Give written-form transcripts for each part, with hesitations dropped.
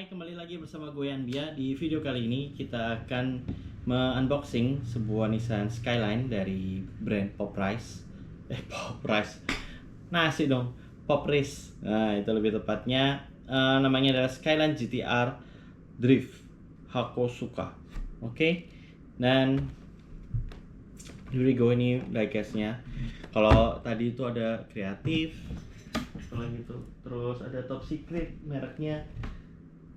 Hai, kembali lagi bersama gue Andia. Di video kali ini kita akan unboxing sebuah Nissan Skyline dari brand Poprice. Poprice. Nasi dong, Poprice. Nah, itu lebih tepatnya namanya adalah Skyline GTR Drift Hakosuka. Oke. Dan here we go, ini diecast-nya. Kalau tadi itu ada kreatif, kalau gitu, terus ada top secret mereknya.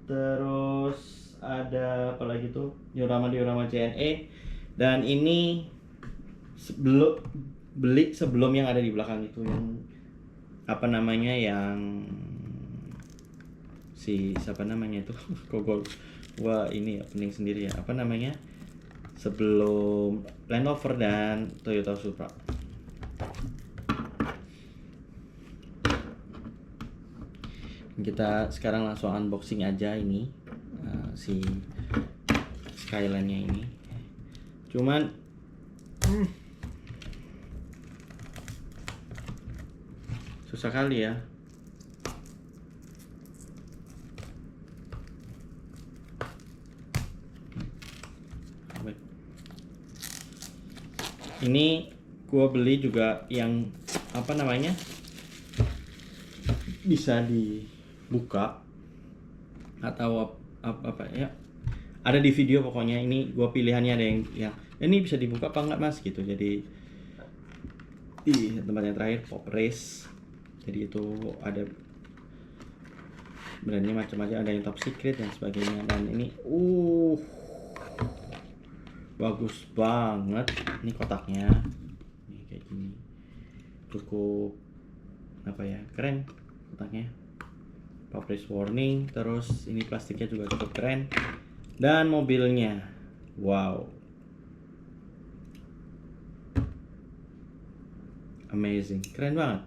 Terus ada apa lagi tuh, diorama JNE. Dan ini sebelum yang ada di belakang itu, yang apa namanya, yang siapa namanya itu kok wah ini pening sendiri ya, apa namanya, sebelum Land Rover dan Toyota Supra. Kita sekarang langsung unboxing aja ini si Skyline-nya ini. Cuman susah kali ya. Ini gua beli juga yang apa namanya, bisa dibuka atau apa ya, ada di video pokoknya. Ini gua pilihannya ada yang ini bisa dibuka apa enggak mas gitu. Jadi di tempat yang terakhir Poprice, jadi itu ada brandnya macam-macam, ada yang top secret dan sebagainya. Dan ini bagus banget ini kotaknya, ini kayak gini, cukup apa ya, keren kotaknya. Poprice warning, terus ini plastiknya juga cukup keren. Dan mobilnya, wow, amazing, keren banget.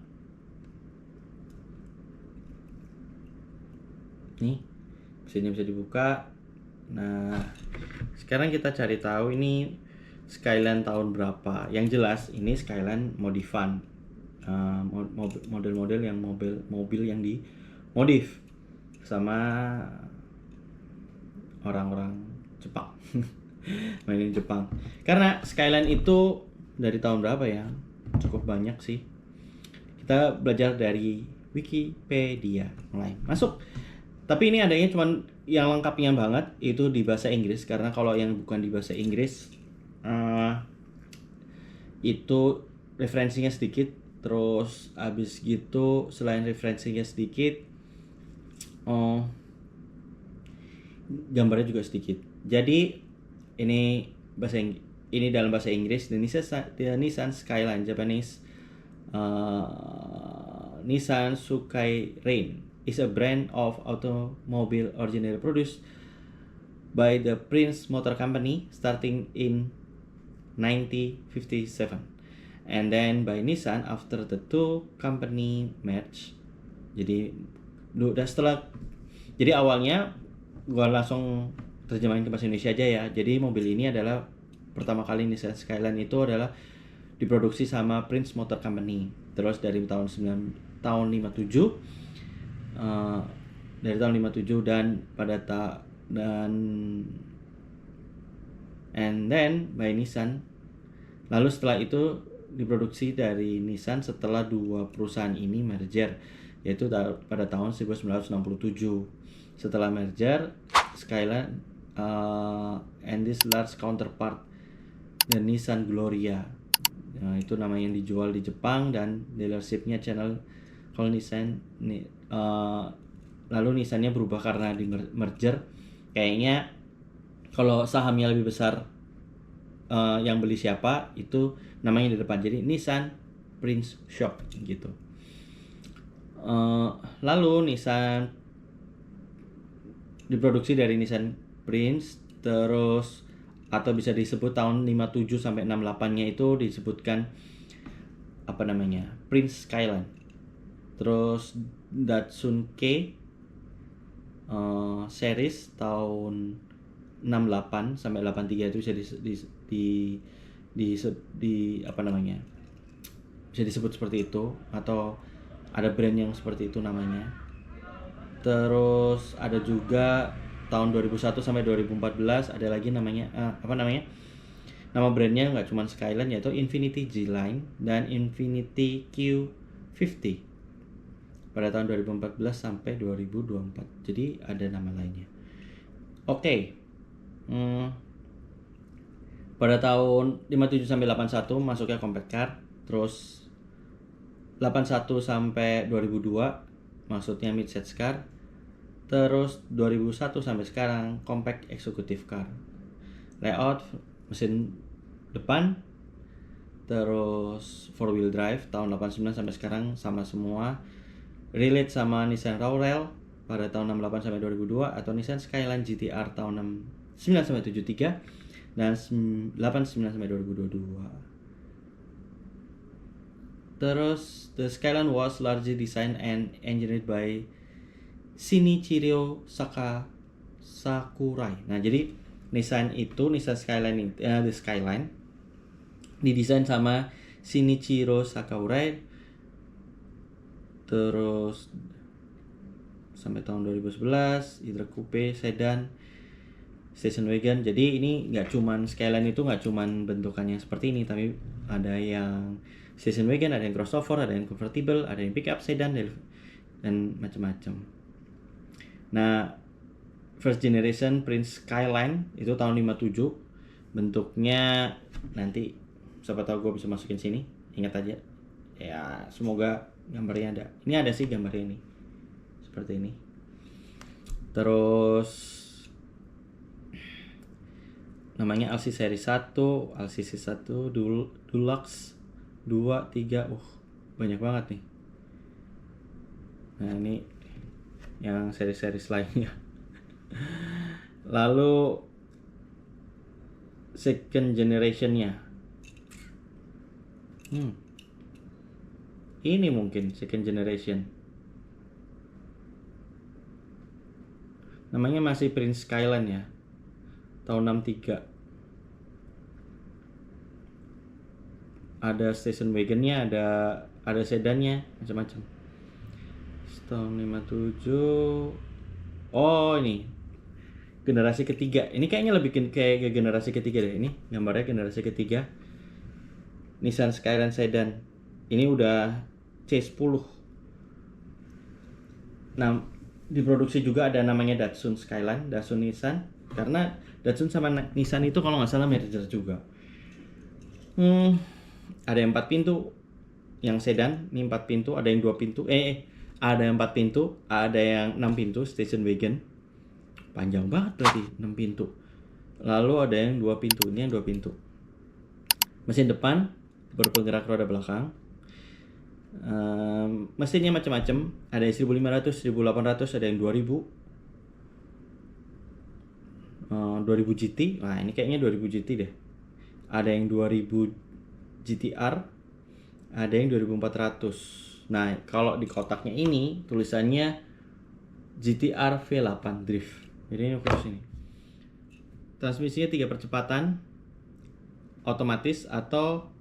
Nih, mesinnya bisa dibuka. Nah, sekarang kita cari tahu ini Skyline tahun berapa. Yang jelas ini Skyline modifan, model-model yang mobil yang dimodif sama orang-orang Jepang. Mainin Jepang. Karena Skyline itu dari tahun berapa ya? Cukup banyak sih. Kita belajar dari Wikipedia. Mulai masuk. Tapi ini adanya cuman yang lengkapnya banget itu di bahasa Inggris, karena kalau yang bukan di bahasa Inggris itu referensinya sedikit. Terus abis gitu, selain referensinya sedikit, gambarnya juga sedikit. Jadi ini dalam bahasa Inggris, the Nissan Skyline Japanese, Nissan Sukai Rain is a brand of automobile originally produced by the Prince Motor Company starting in 1957, and then by Nissan after the two company merge. Jadi jadi awalnya gua langsung terjemahin ke bahasa Indonesia aja ya. Jadi mobil ini adalah pertama kali Nissan Skyline itu adalah diproduksi sama Prince Motor Company. Terus dari tahun 57, dan and then by Nissan. Lalu setelah itu diproduksi dari Nissan setelah dua perusahaan ini merger, yaitu pada tahun 1967. Setelah merger, Skyline and this large counterpart, the Nissan Gloria, itu namanya yang dijual di Jepang, dan dealershipnya channel kalau Nissan. Lalu Nissannya berubah karena di merger. Kayaknya kalau sahamnya lebih besar, yang beli siapa itu namanya di depan, jadi Nissan Prince Shop gitu. Lalu Nissan diproduksi dari Nissan Prince, terus atau bisa disebut tahun 57 sampai 68-nya itu disebutkan apa namanya, Prince Skyline. Terus Datsun K series tahun 68 sampai 83 itu bisa di apa namanya, bisa disebut seperti itu, atau ada brand yang seperti itu namanya. Terus ada juga tahun 2001 sampai 2014 ada lagi namanya nama brandnya nggak cuma Skyline, yaitu Infiniti G Line dan Infiniti Q50 pada tahun 2014 sampai 2024. Jadi ada nama lainnya. Oke. Pada tahun 57 sampai 81 masuknya compact car, terus 81 sampai 2002 maksudnya mid-size car, terus 2001 sampai sekarang compact executive car. Layout mesin depan, terus 4 wheel drive tahun 89 sampai sekarang sama semua. Relate sama Nissan Rail pada tahun 68 sampai 2002 atau Nissan Skyline GTR tahun 69 sampai 73 dan 89 sampai 2022. Terus the Skyline was largely designed and engineered by Shinichiro Sakurai. Nah, jadi Nissan Skyline the Skyline didesain sama Shinichiro Sakurai terus sampai tahun 2011, Hydra Coupe, Sedan, Station Wagon. Jadi ini nggak cuman Skyline itu nggak cuman bentukannya seperti ini, tapi ada yang Station Wagon, ada yang crossover, ada yang convertible, ada yang pickup, sedan, dan macam-macam. Nah, first generation Prince Skyline itu tahun 57. Bentuknya nanti siapa tahu gue bisa masukin sini. Ingat aja. Ya, semoga gambarnya ada. Ini ada sih gambarnya ini. Seperti ini. Terus namanya LC seri 1, LCC 1, Deluxe 2, 3. Banyak banget nih. Nah, ini yang seri-seri lainnya. Lalu second generation-nya. Ini mungkin second generation. Namanya masih Prince Skyline ya. Tahun 63. Ada station wagon-nya, ada sedannya, macam-macam. Tahun 57. Oh, ini generasi ketiga. Ini kayaknya lebih kayak generasi ketiga deh. Ini gambarnya generasi ketiga. Nissan Skyline Sedan. Ini udah C10. Nah, diproduksi juga ada namanya Datsun Skyline, Datsun Nissan. Karena Datsun sama Nissan itu kalau nggak salah merger juga. Ada yang 4 pintu, yang sedan, ini 4 pintu, ada yang 2 pintu. Ada yang 4 pintu, ada yang 6 pintu, station wagon. Panjang banget berarti 6 pintu. Lalu ada yang 2 pintu, ini yang 2 pintu. Mesin depan berpenggerak roda belakang. Mesinnya macam-macam, ada yang 1500, 1800, ada yang 2000. 2000 GT. Nah, ini kayaknya 2000 GT deh. Ada yang 2000 GTR, ada yang 2400. Nah, kalau di kotaknya ini tulisannya GTR V8 Drift. Jadi ini fokus ini. Transmisinya 3 percepatan otomatis atau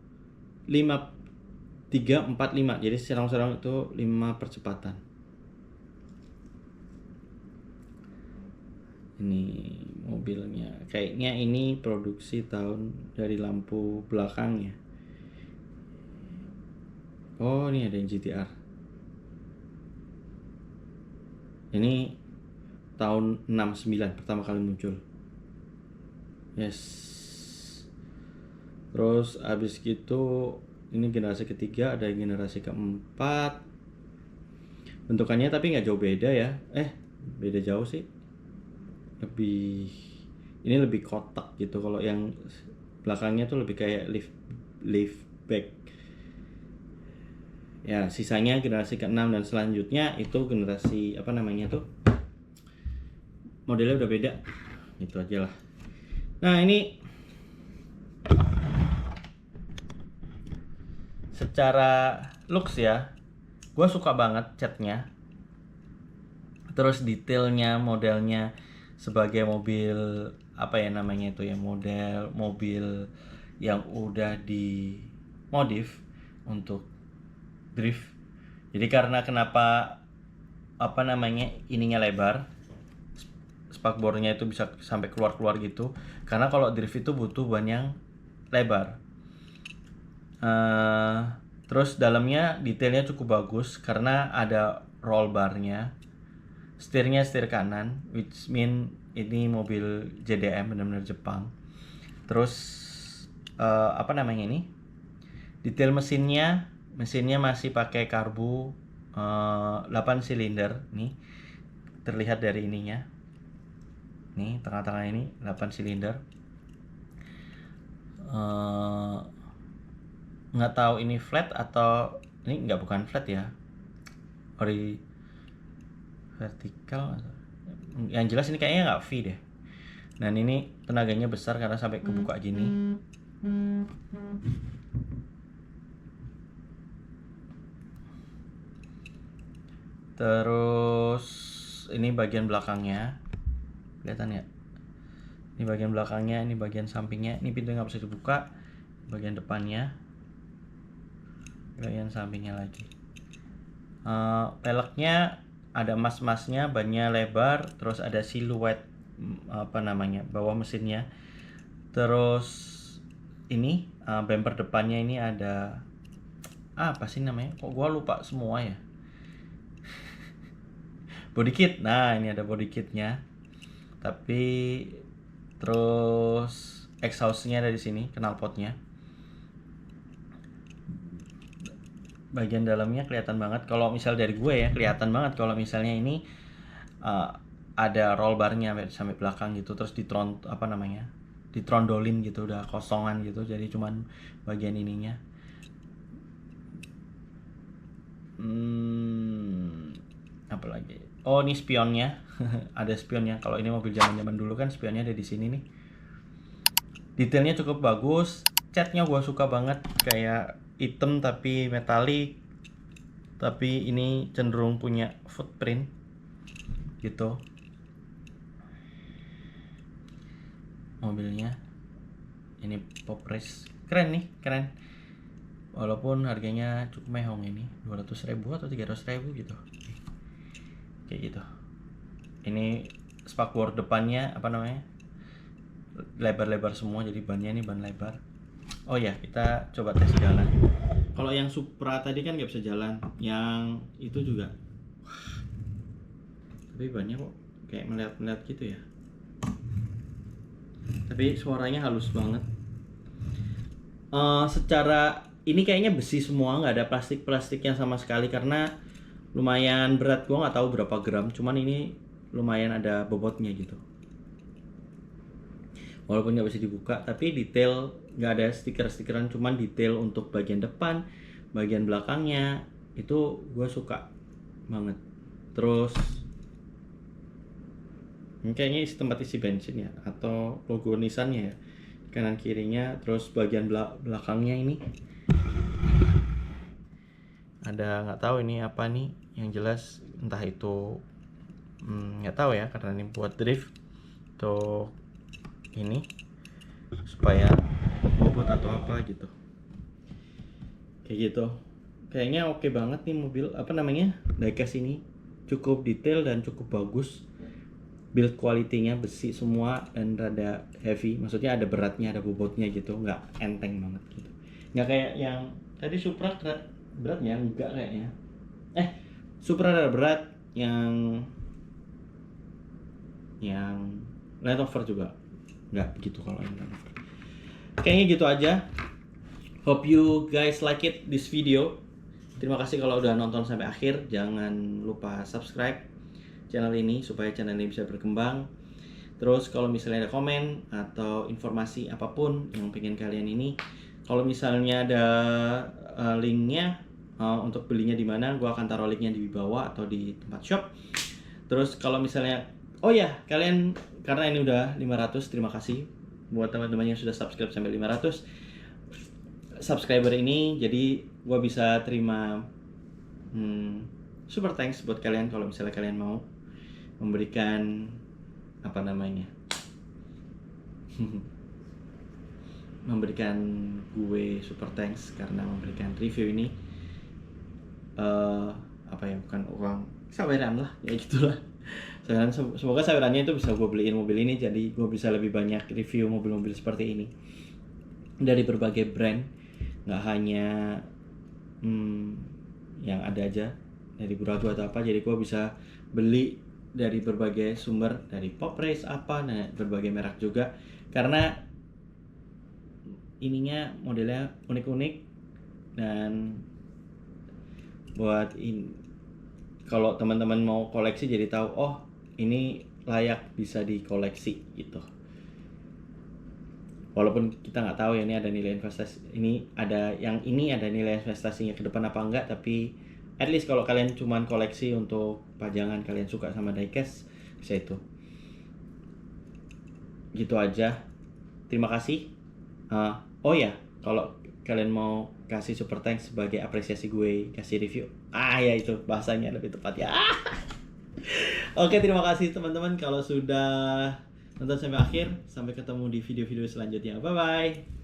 345. Jadi serong-serong itu 5 percepatan. Ini mobilnya. Kayaknya ini produksi tahun dari lampu belakangnya. Oh, ini ada yang GTR. Ini tahun 69 pertama kali muncul. Yes. Terus abis gitu ini generasi ketiga, ada yang generasi keempat. Bentukannya tapi nggak jauh beda ya. Beda jauh sih. Ini lebih kotak gitu. Kalau yang belakangnya tuh lebih kayak liftback. Ya, sisanya generasi ke-6 dan selanjutnya itu generasi modelnya udah beda. Itu aja lah. Nah, ini secara looks ya, gue suka banget catnya. Terus detailnya, modelnya sebagai mobil model mobil yang udah dimodif untuk drift. Jadi karena kenapa apa namanya, ininya lebar, spakbornya itu bisa sampai keluar gitu, karena kalau drift itu butuh ban yang lebar. Terus dalamnya detailnya cukup bagus karena ada roll barnya. Setirnya setir kanan, which mean ini mobil JDM, benar-benar Jepang. Terus apa namanya ini? Detail mesinnya masih pakai karbu 8 silinder nih. Terlihat dari ininya. Nih, tengah-tengah ini 8 silinder. Nggak tahu ini flat atau ini nggak, bukan flat ya. Ori vertikal. Yang jelas ini kayaknya nggak V deh. Dan ini tenaganya besar karena sampai kebuka gini. Terus ini bagian belakangnya, kelihatan ya? Ini bagian belakangnya, ini bagian sampingnya. Ini pintu nggak bisa dibuka. Bagian depannya, bagian sampingnya lagi. Peleknya ada emas-emasnya, bannya lebar, terus ada siluet apa namanya, bawah mesinnya. Terus ini bumper depannya ini ada apa sih namanya? Kok gua lupa semua ya. Body kit. Nah, ini ada body kitnya. Tapi terus exhaustnya ada di sini, knalpotnya. Bagian dalamnya kelihatan banget. Kalau misal dari gue ya, kelihatan banget kalau misalnya ini ada roll barnya sampai belakang gitu, terus ditrondolin gitu, udah kosongan gitu, jadi cuman bagian ininya. Apa lagi? Oh, ini spionnya. Ada spionnya. Kalau ini mobil zaman dulu kan spionnya ada di sini nih. Detailnya cukup bagus. Catnya gue suka banget, kayak hitam tapi metalik. Tapi ini cenderung punya footprint gitu. Mobilnya ini Pop Race, keren nih, keren. Walaupun harganya cukup mehong, ini 200.000 atau 300.000 gitu, kayak gitu. Ini spakbor depannya apa namanya, lebar-lebar semua, jadi bannya ini ban lebar. Oh ya, kita coba tes jalan. Kalau yang Supra tadi kan nggak bisa jalan, yang itu juga. Tapi bannya kok kayak melihat-melihat gitu ya. Tapi suaranya halus banget. Secara ini kayaknya besi semua, nggak ada plastiknya sama sekali, karena lumayan berat. Gua nggak tahu berapa gram, cuman ini lumayan ada bobotnya gitu. Walaupun nggak bisa dibuka, tapi detail nggak ada stiker-stikeran, cuman detail untuk bagian depan, bagian belakangnya itu gue suka banget. Terus ini kayaknya tempat isi bensin ya, atau logo Nissan-nya ya, kanan kirinya. Terus bagian belakangnya ini ada, nggak tahu ini apa nih, yang jelas entah itu nggak tahu ya, karena ini buat drift atau ini supaya bobot atau apa gitu, kayak gitu. Kayaknya oke banget nih mobil, apa namanya, diecast ini cukup detail dan cukup bagus. Build quality-nya besi semua dan rada heavy, maksudnya ada beratnya, ada bobotnya gitu, nggak enteng banget gitu. Nggak kayak yang tadi Supra beratnya, enggak kayaknya. Supra ada berat, yang Land Rover juga nggak begitu. Kalau yang Land Rover kayaknya gitu aja. Hope you guys like it this video. Terima kasih kalau udah nonton sampai akhir. Jangan lupa subscribe channel ini supaya channel ini bisa berkembang. Terus kalau misalnya ada komen atau informasi apapun yang pengen kalian ini, kalau misalnya ada linknya untuk belinya di mana, gue akan taruh linknya di bawah atau di tempat shop. Terus kalau misalnya, oh ya, kalian, karena ini udah 500, terima kasih buat teman-teman yang sudah subscribe sampai 500 subscriber ini. Jadi gue bisa terima super thanks buat kalian kalau misalnya kalian mau memberikan apa namanya memberikan gue super thanks karena memberikan review ini. Apa ya, bukan uang, saweran lah, ya gitulah. Semoga sawerannya itu bisa gue beliin mobil ini, jadi gue bisa lebih banyak review mobil-mobil seperti ini dari berbagai brand, nggak hanya yang ada aja dari Burago atau apa. Jadi gue bisa beli dari berbagai sumber, dari Pop Race apa, nah berbagai merek juga, karena ininya modelnya unik-unik. Dan buat kalau teman-teman mau koleksi jadi tahu, oh ini layak bisa dikoleksi gitu. Walaupun kita nggak tahu ya ini ada nilai investasi, ini ada nilai investasinya ke depan apa enggak, tapi at least kalau kalian cuman koleksi untuk pajangan, kalian suka sama diecast, bisa itu. Gitu aja. Terima kasih. Oh ya, kalau kalian mau kasih super thanks sebagai apresiasi gue kasih review, ya itu bahasanya lebih tepat ya. Oke, terima kasih teman-teman kalau sudah nonton sampai akhir. Sampai ketemu di video-video selanjutnya. Bye bye.